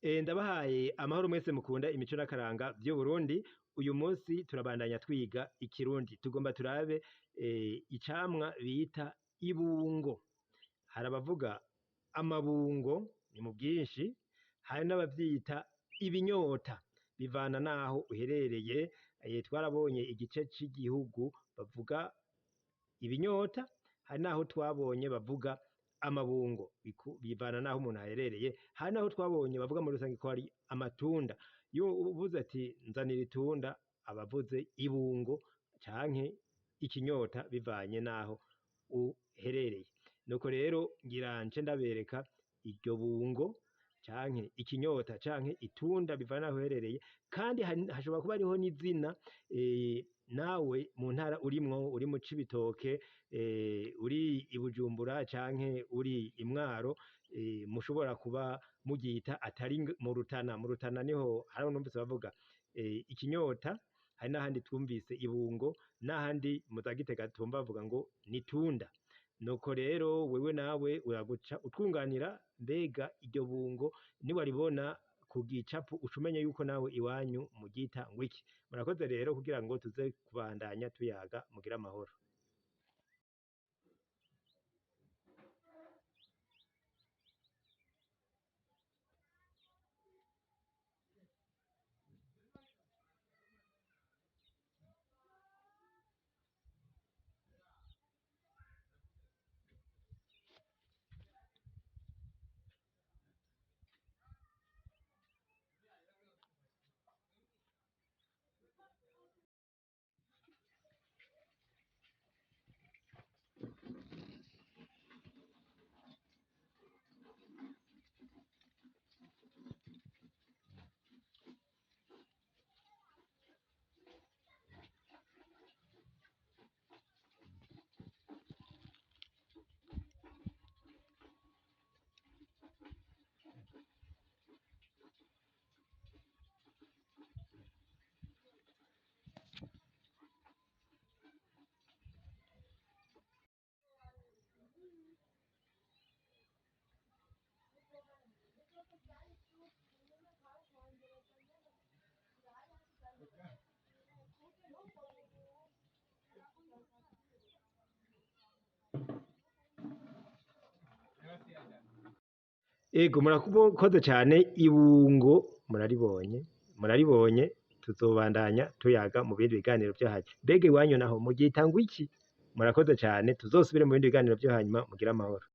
Ndabahaye amahoro mwese mukunda imico n'akaranga vy'Uburundi. Uyu munsi turabandanya twiga ikirundi. Tugomba turabe icamwa bita ibungo. Hari abavuga amabungo ni mu bwinshi, hari n'abavyita ibinyota, bivana naho uherereye. Twarabonye igice c'igihugu bavuga ibinyota, hari naho twabonye bavuga amabungo, bivana naho umuntu aherereye. Hari naho twabonye bavuga muri rusangi ko hari amatunda. Iyo uvuze ati nzanira itunda, aba avuze ibungo canke ikinyota bivanye naho uherereye. Nuko rero ngira nce ndabereka iryo bungo canke ikinyota canke itunda bivana naho uherereye, kandi hashobora kuba hariho n'izina nawe mu ntara urimwo, uri mu Cibitoke, uri i Bujumbura canke uri i Mwaro, mushobora kuba muryita atari mu Rutana. Mu Rutana niho hariho numvise bavuga ikinyota, hari n'ahandi twumvise ibungo, n'ahandi mu za Gitega twumva bavuga ngo nitunda. Nuko rero wewe nawe uraguca utwunganira, mbega iryo bungo niwaribona ku gicapu uca umenya yuko nawe iwanyu muryita ngwiki. Murakoze rero kugira ngo tuze kubandanya tuyaga, mugire amahoro. Ego murakoze cane. Ibungo muraribonye, tuzobandanya tuyaga mu bindi biganiro vyo hanyuma. Mbega iwanyu naho muryita ngwiki? Murakoze cane, tuzosubire mu bindi biganiro vyo hanyuma, mugire amahoro.